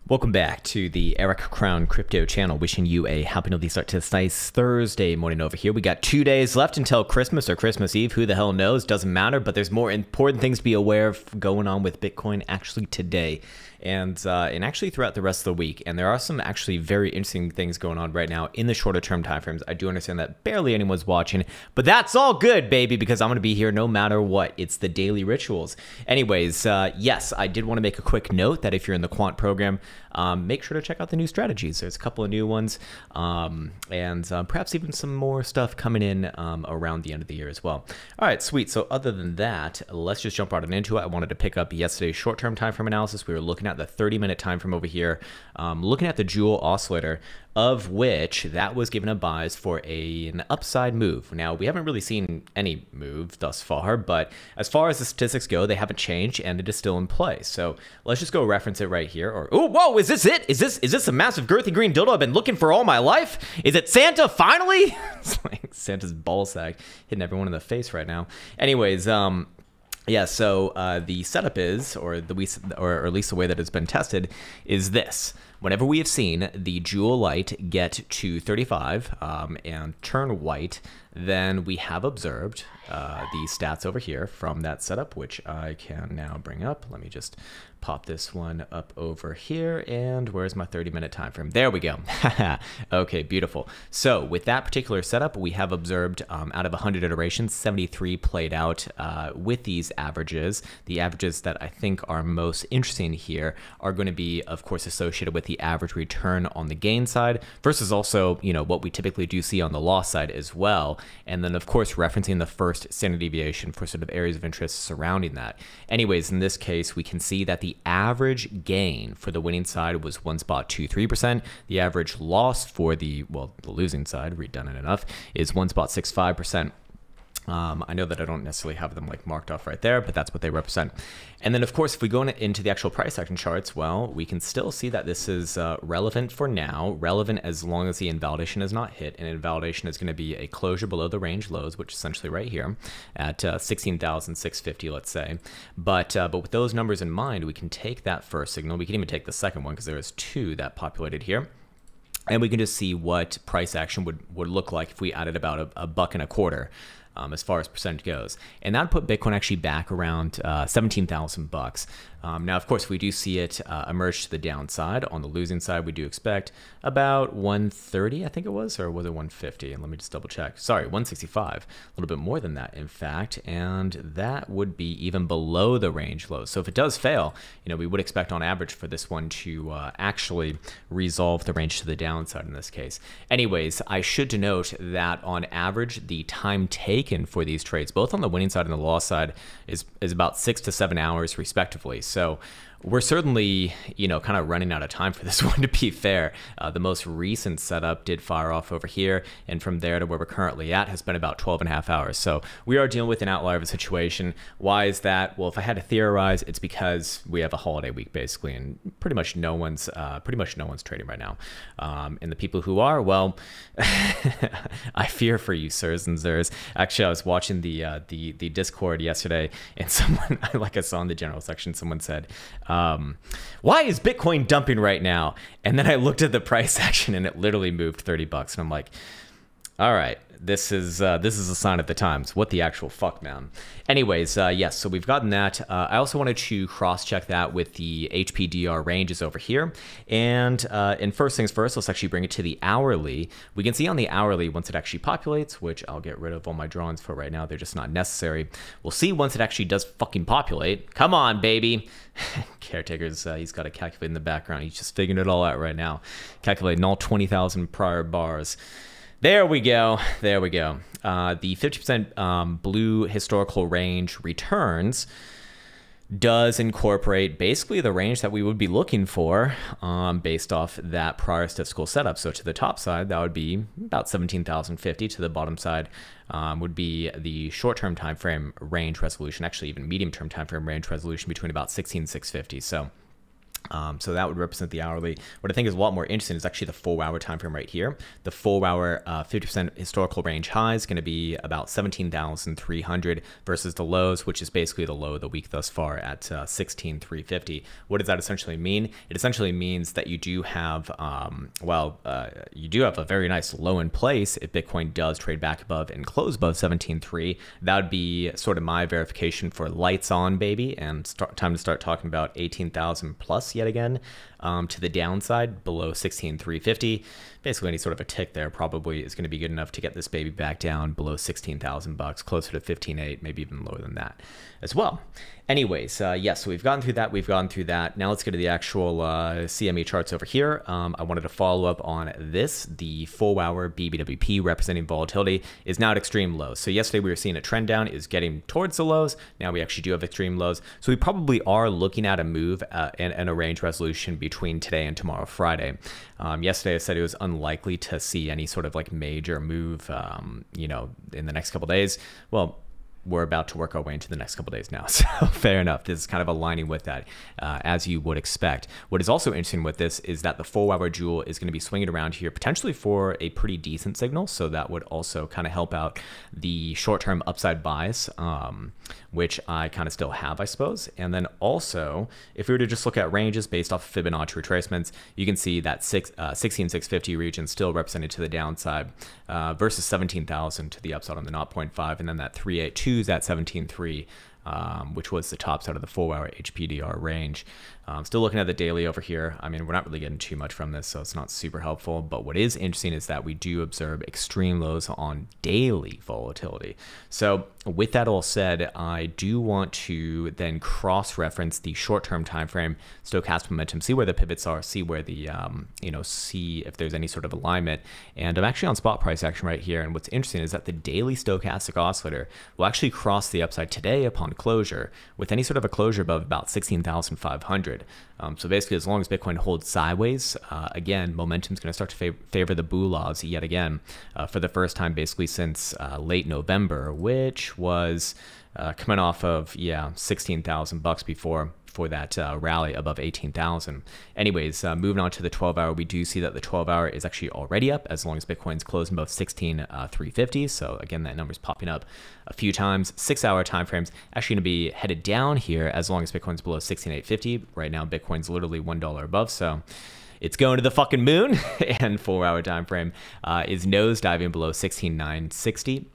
Welcome back to the Eric Krown crypto channel. Wishing you a happy healthy start to this nice Thursday morning over here. We got 2 days left until Christmas or Christmas Eve. Who the hell knows? Doesn't matter, but there's more important things to be aware of going on with Bitcoin actually today and actually throughout the rest of the week. And there are some actually very interesting things going on right now in the shorter term timeframes. I do understand that barely anyone's watching, but that's all good, baby, because I'm going to be here no matter what. It's the daily rituals. Anyways, yes, I did want to make a quick note that if you're in the quant program, make sure to check out the new strategies. There's a couple of new ones, and perhaps even some more stuff coming in around the end of the year as well. All right, sweet. So other than that, let's just jump right into it. I wanted to pick up yesterday's short-term time frame analysis. We were looking at the 30-minute time frame over here, looking at the Joule oscillator, of which that was given a bias for an upside move. Now, we haven't really seen any move thus far, but as far as the statistics go, they haven't changed and it is still in play. So let's just go reference it right here. Or, oh, whoa, is this it? Is this a massive girthy green dildo I've been looking for all my life? Is it Santa finally? It's like Santa's ball sack hitting everyone in the face right now. Anyways, yeah, so the setup is, or at least the way that it's been tested, is this. Whenever we have seen the Joule light get to 35 and turn white, then we have observed the stats over here from that setup, which I can now bring up. Let me just pop this one up over here. And where's my 30-minute time frame? There we go. Okay, beautiful. So with that particular setup, we have observed out of 100 iterations, 73 played out with these averages. The averages that I think are most interesting here are going to be, of course, associated with the average return on the gain side versus also, you know, what we typically do see on the loss side as well. And then, of course, referencing the first standard deviation for sort of areas of interest surrounding that. Anyways, in this case, we can see that the average gain for the winning side was 1.23%. The average loss for the losing side, redundant enough, is 1.65%. I know that I don't necessarily have them like marked off right there, but that's what they represent. And then, of course, if we go into the actual price action charts, well, we can still see that this is relevant for now, relevant as long as the invalidation is not hit. And invalidation is going to be a closure below the range lows, which is essentially right here at 16,650, let's say. But with those numbers in mind, we can take that first signal. We can even take the second one because there is two that populated here. And we can just see what price action would look like if we added about a buck and a quarter. As far as percentage goes, and that put Bitcoin actually back around 17,000 bucks. Now, of course, we do see it emerge to the downside. On the losing side, we do expect about 130, I think it was, or was it 150? And let me just double check. Sorry, 165, a little bit more than that, in fact, and that would be even below the range low. So if it does fail, you know, we would expect on average for this one to actually resolve the range to the downside in this case. Anyways, I should denote that on average, the time taken for these trades, both on the winning side and the loss side, is about 6 to 7 hours respectively. So we're certainly, you know, kind of running out of time for this one, to be fair. The most recent setup did fire off over here, and from there to where we're currently at has been about 12.5 hours. So we are dealing with an outlier of a situation. Why is that? Well, if I had to theorize, it's because we have a holiday week basically, and pretty much no one's trading right now. And the people who are, well, I fear for you, sirs and zers. Actually, I was watching the Discord yesterday, and someone, like I saw in the general section, someone said, why is Bitcoin dumping right now? And then I looked at the price action and it literally moved 30 bucks. And I'm like, all right, this is a sign of the times. What the actual fuck, man? Anyways, yes, so we've gotten that. I also wanted to cross-check that with the HPDR ranges over here. And first things first, let's actually bring it to the hourly. We can see on the hourly, once it actually populates, which I'll get rid of all my drawings for right now, they're just not necessary. We'll see once it actually does fucking populate. Come on, baby. Caretaker's, he's got a calculator in the background. He's just figuring it all out right now. Calculating all 20,000 prior bars. There we go. There we go. The 50% blue historical range returns does incorporate basically the range that we would be looking for based off that prior statistical setup. So to the top side, that would be about 17,050. To the bottom side would be the short-term time frame range resolution, actually even medium-term time frame range resolution between about 16,650. So So that would represent the hourly. What I think is a lot more interesting is actually the 4-hour time frame right here. The 4-hour 50% historical range high is going to be about 17,300 versus the lows, which is basically the low of the week thus far at 16,350. What does that essentially mean? It essentially means that you do have, you do have a very nice low in place if Bitcoin does trade back above and close above 17.3. That would be sort of my verification for lights on, baby, and time to start talking about 18,000 plus yet again, to the downside below 16,350. Basically any sort of a tick there probably is going to be good enough to get this baby back down below 16,000 bucks, closer to 15.8, maybe even lower than that as well. Anyways, yes, so we've gone through that. Now let's get to the actual CME charts over here. I wanted to follow up on this. The 4-hour BBWP representing volatility is now at extreme lows. So yesterday we were seeing a trend down, is getting towards the lows. Now we actually do have extreme lows. So we probably are looking at a move and a range resolution between today and tomorrow, Friday. Yesterday I said it was unlikely to see any sort of like major move, in the next couple days. Well, we're about to work our way into the next couple days now. So fair enough. This is kind of aligning with that, as you would expect. What is also interesting with this is that the 4-hour jewel is going to be swinging around here potentially for a pretty decent signal. So that would also kind of help out the short-term upside bias, which I kind of still have, I suppose. And then also, if we were to just look at ranges based off of Fibonacci retracements, you can see that 16,650 region still represented to the downside versus 17,000 to the upside on the 0.5, and then that 382 is at 17.3, which was the top side of the 4-hour HPDR range. Still looking at the daily over here. I mean, we're not really getting too much from this, so it's not super helpful. But what is interesting is that we do observe extreme lows on daily volatility. So with that all said, I do want to then cross-reference the short-term time frame, stochastic momentum, see where the pivots are, see where the, see if there's any sort of alignment. And I'm actually on spot price action right here. And what's interesting is that the daily stochastic oscillator will actually cross the upside today upon closure, with any sort of a closure above about 16,500. So basically, as long as Bitcoin holds sideways, again, momentum is going to start to favor the BULAs yet again for the first time basically since late November, which was coming off of 16,000 bucks before for that rally above 18,000. Anyways, moving on to the 12-hour, we do see that the 12-hour is actually already up as long as Bitcoin's closing above 16,350. So again, that number's popping up a few times. 6-hour timeframes actually going to be headed down here as long as Bitcoin's below 16,850. Right now, Bitcoin's literally $1 above. So it's going to the fucking moon. And 4-hour time frame is nosediving below 16,960.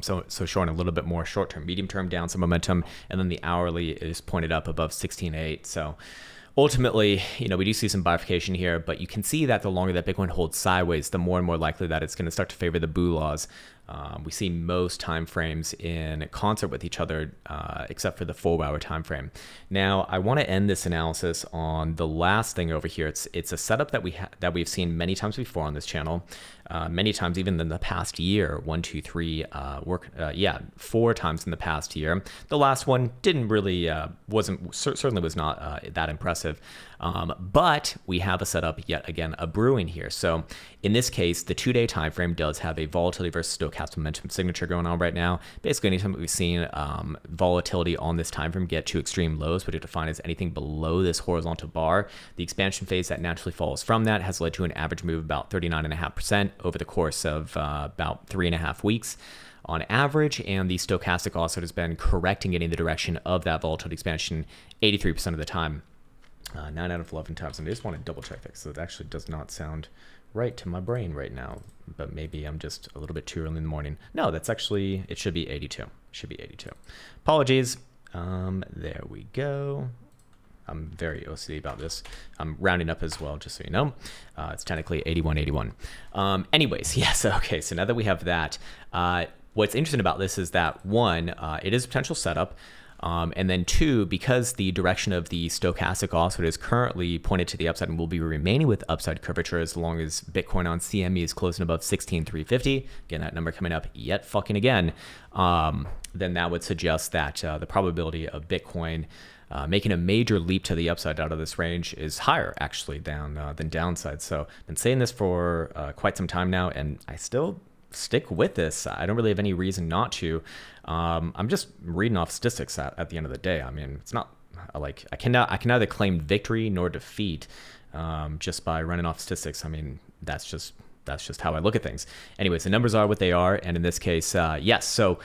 So showing a little bit more short-term, medium-term down some momentum, and then the hourly is pointed up above 16.8. So ultimately, we do see some bifurcation here, but you can see that the longer that Bitcoin holds sideways, the more and more likely that it's going to start to favor the BULAs. We see most time frames in concert with each other, except for the 4-hour time frame. Now, I want to end this analysis on the last thing over here. It's a setup that we've seen many times before on this channel, many times even in the past year. 1, 2, 3, 4 times in the past year. The last one didn't really certainly was not that impressive. But we have a setup yet again, a brewing here. So in this case, the 2-day time frame does have a volatility versus stochastic momentum signature going on right now. Basically, anytime that we've seen volatility on this time frame get to extreme lows, which we define as anything below this horizontal bar, the expansion phase that naturally follows from that has led to an average move of about 39.5% over the course of about 3.5 weeks on average, and the stochastic oscillator has been correct in getting the direction of that volatility expansion 83% of the time. 9 out of 11 times. And I just want to double check that, so it actually does not sound right to my brain right now, but maybe I'm just a little bit too early in the morning. No, that's actually, it should be 82. Should be 82. Apologies. There we go. I'm very OCD about this. I'm rounding up as well, just so you know. It's technically 8181. Anyways, yes, okay, so now that we have that, what's interesting about this is that, one, it is a potential setup. And then 2, because the direction of the stochastic oscillator is currently pointed to the upside and will be remaining with upside curvature as long as Bitcoin on CME is closing above 16,350, again, that number coming up yet fucking again, then that would suggest that the probability of Bitcoin making a major leap to the upside out of this range is higher actually than downside. So I've been saying this for quite some time now, and I still stick with this. I don't really have any reason not to. I'm just reading off statistics at the end of the day. I mean, it's not I can neither claim victory nor defeat just by running off statistics. I mean, that's just how I look at things. Anyways, the numbers are what they are, and in this case, yes. So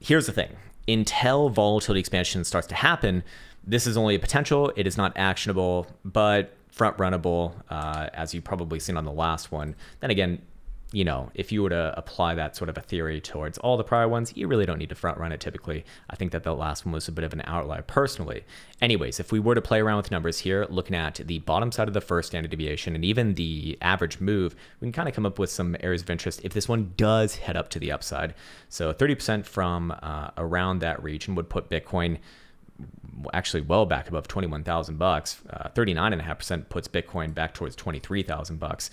here's the thing: until volatility expansion starts to happen, this is only a potential. It is not actionable, but front runnable, as you've probably seen on the last one. Then again, you know, if you were to apply that sort of a theory towards all the prior ones, you really don't need to front run it typically. I think that the last one was a bit of an outlier personally. Anyways, if we were to play around with numbers here, looking at the bottom side of the first standard deviation and even the average move, we can kind of come up with some areas of interest if this one does head up to the upside. So 30% from around that region would put Bitcoin actually well back above 21,000 bucks. 39.5% puts Bitcoin back towards 23,000 bucks.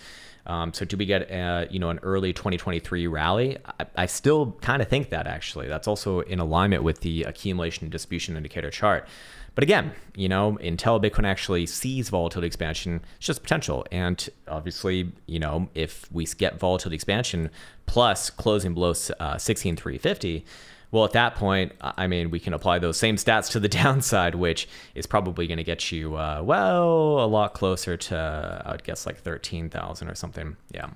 So do we get you know, an early 2023 rally? I still kind of think that actually. That's also in alignment with the accumulation and distribution indicator chart. But again, you know, until Bitcoin actually sees volatility expansion, it's just potential. And obviously, you know, if we get volatility expansion plus closing below 16,350, well, at that point, I mean, we can apply those same stats to the downside, which is probably going to get you, well, a lot closer to, I would guess, like 13,000 or something. Yeah,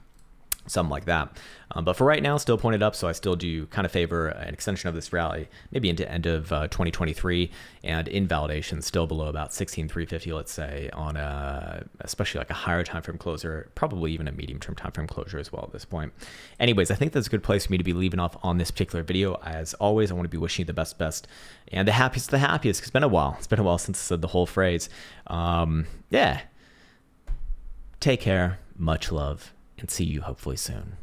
something like that. But for right now, still pointed up, so I still do kind of favor an extension of this rally, maybe into end of 2023, and invalidation still below about 16,350, let's say, on especially like a higher time frame closer, probably even a medium term time frame closure as well at this point. Anyways, I think that's a good place for me to be leaving off on this particular video. As always, I want to be wishing you the best, and the happiest of the happiest. It's been a while. It's been a while since I said the whole phrase. Yeah. Take care, much love, and see you hopefully soon.